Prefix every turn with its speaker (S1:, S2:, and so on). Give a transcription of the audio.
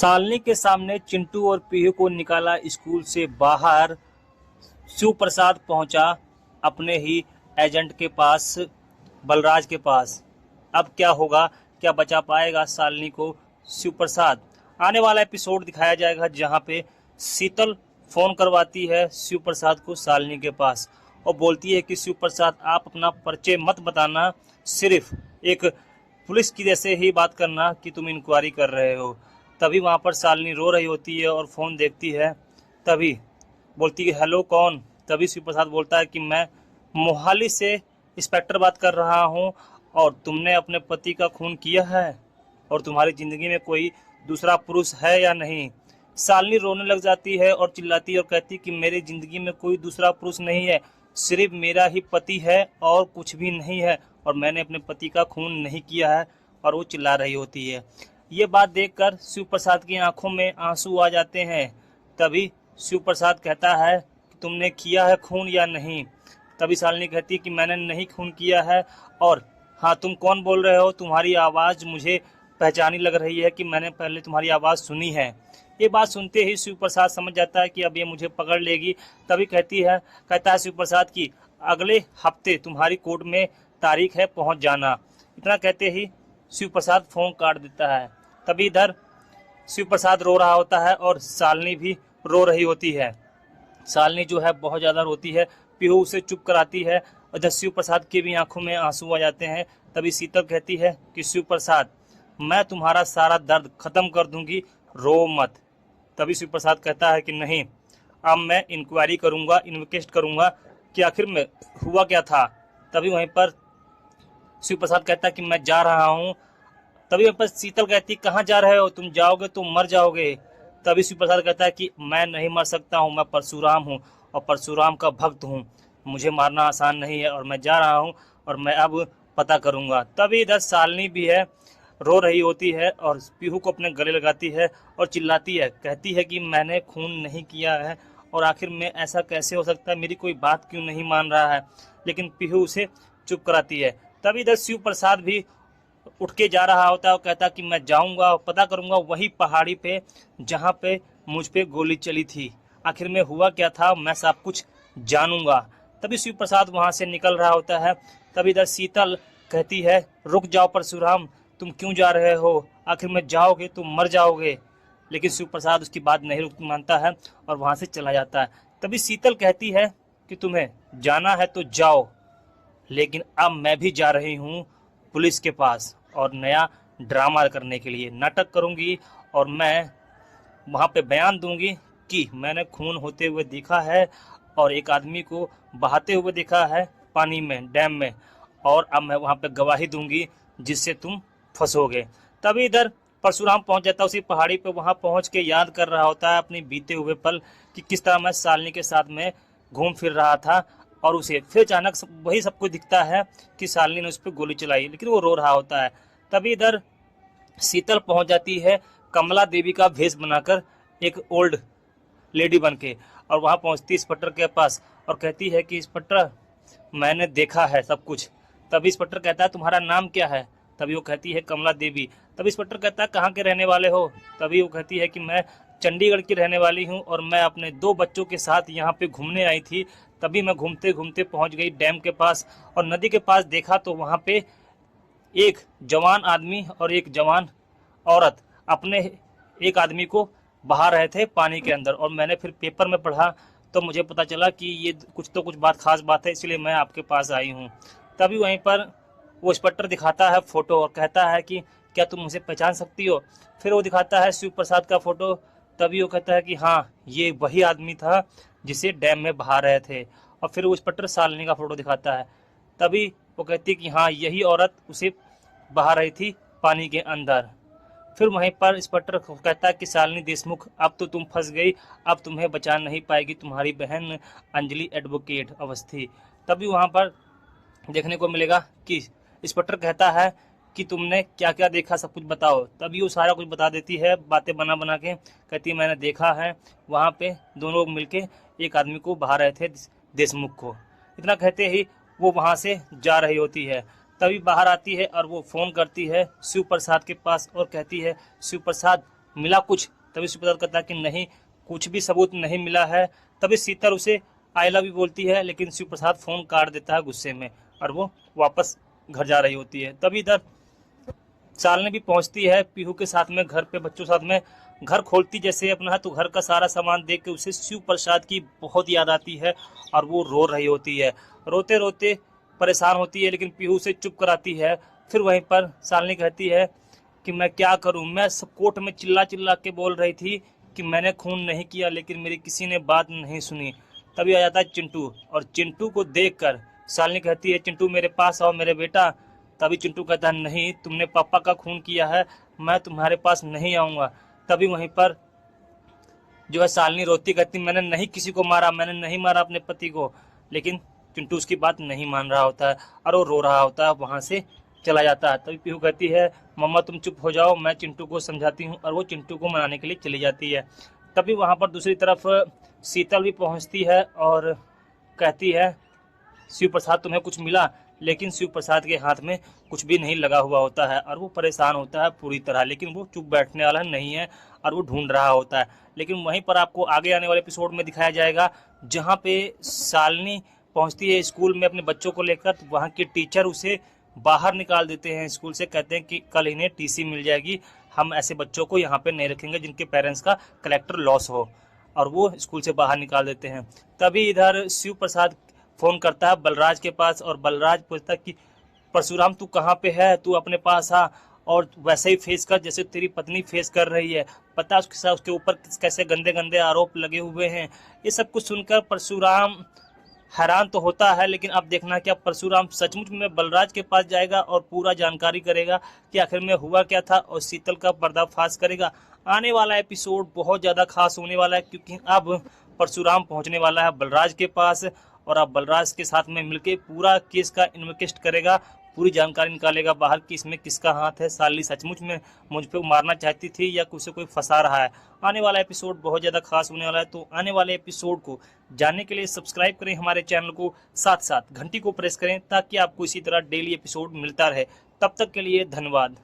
S1: सालनी के सामने चिंटू और पीहू को निकाला स्कूल से बाहर। शिव प्रसाद पहुंचा अपने ही एजेंट के पास, बलराज के पास। अब क्या होगा, क्या बचा पाएगा सालनी को शिव प्रसाद? आने वाला एपिसोड दिखाया जाएगा जहां पे शीतल फोन करवाती है शिव प्रसाद को सालनी के पास और बोलती है कि शिव प्रसाद आप अपना परिचय मत बताना, सिर्फ एक पुलिस की जैसे ही बात करना कि तुम इंक्वायरी कर रहे हो। तभी वहाँ पर सालनी रो रही होती है और फ़ोन देखती है। तभी बोलती है हेलो कौन? तभी शिव प्रसाद बोलता है कि मैं मोहाली से इंस्पेक्टर बात कर रहा हूँ और तुमने अपने पति का खून किया है और तुम्हारी ज़िंदगी में कोई दूसरा पुरुष है या नहीं? सालनी रोने लग जाती है और चिल्लाती है और कहती कि मेरी ज़िंदगी में कोई दूसरा पुरुष नहीं है, सिर्फ मेरा ही पति है और कुछ भी नहीं है और मैंने अपने पति का खून नहीं किया है। और वो चिल्ला रही होती है। ये बात देखकर शिव प्रसाद की आंखों में आंसू आ जाते हैं। तभी शिव प्रसाद कहता है कि तुमने किया है खून या नहीं? तभी शालिनी कहती है कि मैंने नहीं खून किया है। और हाँ, तुम कौन बोल रहे हो? तुम्हारी आवाज़ मुझे पहचानी लग रही है कि मैंने पहले तुम्हारी आवाज़ सुनी है। ये बात सुनते ही शिव प्रसाद समझ जाता है कि अब ये मुझे पकड़ लेगी। तभी कहता है शिव प्रसाद की अगले हफ्ते तुम्हारी कोर्ट में तारीख है, पहुंच जाना। इतना कहते ही शिव प्रसाद फोन काट देता है। तभी इधर शिव प्रसाद रो रहा होता है और शालिनी भी रो रही होती है। शालिनी जो है बहुत ज़्यादा रोती है। पीहू उसे चुप कराती है और इधर शिव प्रसाद की भी आंखों में आंसू आ जाते हैं। तभी शीतल कहती है कि शिव प्रसाद मैं तुम्हारा सारा दर्द खत्म कर दूंगी, रो मत। तभी शिव प्रसाद कहता है कि नहीं, अब मैं इंक्वायरी करूंगा, इन्वेस्ट करूंगा कि आखिर में हुआ क्या था। तभी वहीं पर शिव प्रसाद कहता है कि मैं जा रहा हूँ। तभी वहीं पर शीतल कहती कहाँ जा रहे हो? तुम जाओगे तो मर जाओगे। तभी शिव प्रसाद कहता है कि मैं नहीं मर सकता हूँ, मैं परशुराम हूँ और परशुराम का भक्त हूँ, मुझे मारना आसान नहीं है और मैं जा रहा हूँ और मैं अब पता करूँगा। तभी इधर शालिनी भी है, रो रही होती है और पीहू को अपने गले लगाती है और चिल्लाती है, कहती है कि मैंने खून नहीं किया है और आखिर में ऐसा कैसे हो सकता है, मेरी कोई बात क्यों नहीं मान रहा है। लेकिन पीहू उसे चुप कराती है। तभी इधर शिव प्रसाद भी उठ के जा रहा होता है और कहता कि मैं जाऊंगा और पता करूंगा वही पहाड़ी पे जहां पे मुझ पे गोली चली थी, आखिर में हुआ क्या था, मैं सब कुछ जानूंगा। तभी शिव प्रसाद वहां से निकल रहा होता है। तभी इधर शीतल कहती है रुक जाओ परशुराम, तुम क्यों जा रहे हो? आखिर में जाओगे तो मर जाओगे। लेकिन शिव प्रसाद उसकी बात नहीं मानता है और वहां से चला जाता है। तभी शीतल कहती है कि तुम्हें जाना है तो जाओ, लेकिन अब मैं भी जा रही हूँ पुलिस के पास और नया ड्रामा करने के लिए नाटक करूँगी और मैं वहाँ पे बयान दूंगी कि मैंने खून होते हुए देखा है और एक आदमी को बहाते हुए देखा है पानी में, डैम में, और अब मैं वहाँ पे गवाही दूंगी जिससे तुम फंसोगे। तभी इधर परशुराम पहुँच जाता है उसी पहाड़ी पे। वहाँ पहुँच के याद कर रहा होता है अपने बीते हुए पल कि किस तरह मैं शालिनी के साथ में घूम फिर रहा था और उसे फिर अचानक वही सब कुछ दिखता है कि शालिनी ने उस पर गोली चलाई, लेकिन वो रो रहा होता है। तभी इधर शीतल पहुंच जाती है कमला देवी का भेष बनाकर, एक ओल्ड लेडी बन के, और वहां पहुंचती इंस्पेक्टर के पास और कहती है कि इंस्पेक्टर मैंने देखा है सब कुछ। तभी इंस्पेक्टर कहता है तुम्हारा नाम क्या है? तभी वो कहती है कमला देवी। तभी इंस्पेक्टर कहता है कहाँ के रहने वाले हो? तभी वो कहती है कि मैं चंडीगढ़ की रहने वाली हूँ और मैं अपने 2 बच्चों के साथ यहाँ पे घूमने आई थी। तभी मैं घूमते घूमते पहुँच गई डैम के पास और नदी के पास देखा तो वहाँ पे एक जवान आदमी और एक जवान औरत अपने एक आदमी को बहा रहे थे पानी के अंदर, और मैंने फिर पेपर में पढ़ा तो मुझे पता चला कि ये कुछ तो कुछ बात खास बात है, इसलिए मैं आपके पास आई हूँ। तभी वहीं पर वो इंस्पेक्टर दिखाता है फोटो और कहता है कि क्या तुम मुझे पहचान सकती हो? फिर वो दिखाता है शिव प्रसाद का फोटो। तभी वो कहता है कि हाँ, ये वही आदमी था जिसे डैम में बहा रहे थे। और फिर वो इंस्पेक्टर शालिनी का फोटो दिखाता है। तभी वो कहती है कि हाँ, यही औरत उसे बहा रही थी पानी के अंदर। फिर वहीं पर इंस्पेक्टर कहता है कि शालिनी देशमुख अब तो तुम फंस गई, अब तुम्हें बचा नहीं पाएगी तुम्हारी बहन अंजलि एडवोकेट अवस्थी। तभी वहाँ पर देखने को मिलेगा कि इंस्पेक्टर कहता है कि तुमने क्या क्या देखा, सब कुछ बताओ। तभी वो सारा कुछ बता देती है, बातें बना बना के कहती है मैंने देखा है वहाँ पे दोनों लोग मिलके एक आदमी को बहा रहे थे, देशमुख को। इतना कहते ही वो वहाँ से जा रही होती है। तभी बाहर आती है और वो फ़ोन करती है शिव प्रसाद के पास और कहती है शिव प्रसाद मिला कुछ? तभी उसे पता करता है कि नहीं, कुछ भी सबूत नहीं मिला है। तभी शीतल उसे आई लव यू बोलती है, लेकिन शिव प्रसाद फोन काट देता है गुस्से में और वो वापस घर जा रही होती है। तभी इधर शालिनी भी पहुंचती है पीहू के साथ में घर पे, बच्चों के साथ में। घर खोलती जैसे अपना है तो घर का सारा सामान देख के उसे शिव प्रसाद की बहुत याद आती है और वो रो रही होती है। रोते रोते परेशान होती है, लेकिन पीहू से चुप कराती है। फिर वहीं पर शालिनी कहती है कि मैं क्या करूं, मैं सब कोर्ट में चिल्ला चिल्ला के बोल रही थी कि मैंने खून नहीं किया, लेकिन मेरी किसी ने बात नहीं सुनी। तभी आ जाता है चिंटू, और चिंटू को देखकर शालिनी कहती है चिंटू मेरे पास आओ मेरे बेटा। तभी चिंटू कहता है नहीं, तुमने पापा का खून किया है, मैं तुम्हारे पास नहीं आऊँगा। तभी वहीं पर जो है शालिनी रोती कहती मैंने नहीं किसी को मारा, मैंने नहीं मारा अपने पति को। लेकिन चिंटू उसकी बात नहीं मान रहा होता है और वो रो रहा होता है, वहाँ से चला जाता है। तभी पीहू कहती है मम्मा तुम चुप हो जाओ, मैं चिंटू को समझाती हूँ, और वो चिंटू को मनाने के लिए चली जाती है। तभी वहाँ पर दूसरी तरफ शीतल भी पहुँचती है और कहती है शिव प्रसाद तुम्हें कुछ मिला? लेकिन शिव प्रसाद के हाथ में कुछ भी नहीं लगा हुआ होता है और वो परेशान होता है पूरी तरह, लेकिन वो चुप बैठने वाला नहीं है और वो ढूंढ रहा होता है। लेकिन वहीं पर आपको आगे आने वाले एपिसोड में दिखाया जाएगा जहाँ पे शालिनी पहुँचती है स्कूल में अपने बच्चों को लेकर, तो वहाँ के टीचर उसे बाहर निकाल देते हैं स्कूल से, कहते हैं कि कल इन्हें टीसी मिल जाएगी, हम ऐसे बच्चों को यहाँ पे नहीं रखेंगे जिनके पेरेंट्स का कलेक्टर लॉस हो, और वो स्कूल से बाहर निकाल देते हैं। तभी इधर शिव प्रसाद फोन करता है बलराज के पास और बलराज पूछता है कि परशुराम तू कहाँ पे है, तू अपने पास आ और वैसे ही फेस कर जैसे तेरी पत्नी फेस कर रही है, पता उसके साथ उसके ऊपर कैसे गंदे गंदे आरोप लगे हुए हैं। ये सब कुछ सुनकर परशुराम हैरान तो होता है, लेकिन अब देखना क्या परशुराम सचमुच में बलराज के पास जाएगा और पूरा जानकारी करेगा कि आखिर में हुआ क्या था और शीतल का पर्दाफाश करेगा। आने वाला एपिसोड बहुत ज़्यादा खास होने वाला है, क्योंकि अब परशुराम पहुंचने वाला है बलराज के पास और अब बलराज के साथ में मिलके पूरा केस का इन्वेस्ट करेगा, पूरी जानकारी निकालेगा बाहर कि इसमें किसका हाथ है, शालिनी सचमुच में मुझ पे मारना चाहती थी या उसे कोई फंसा रहा है। आने वाला एपिसोड बहुत ज़्यादा खास होने वाला है, तो आने वाले एपिसोड को जानने के लिए सब्सक्राइब करें हमारे चैनल को, साथ साथ घंटी को प्रेस करें ताकि आपको इसी तरह डेली एपिसोड मिलता रहे। तब तक के लिए धन्यवाद।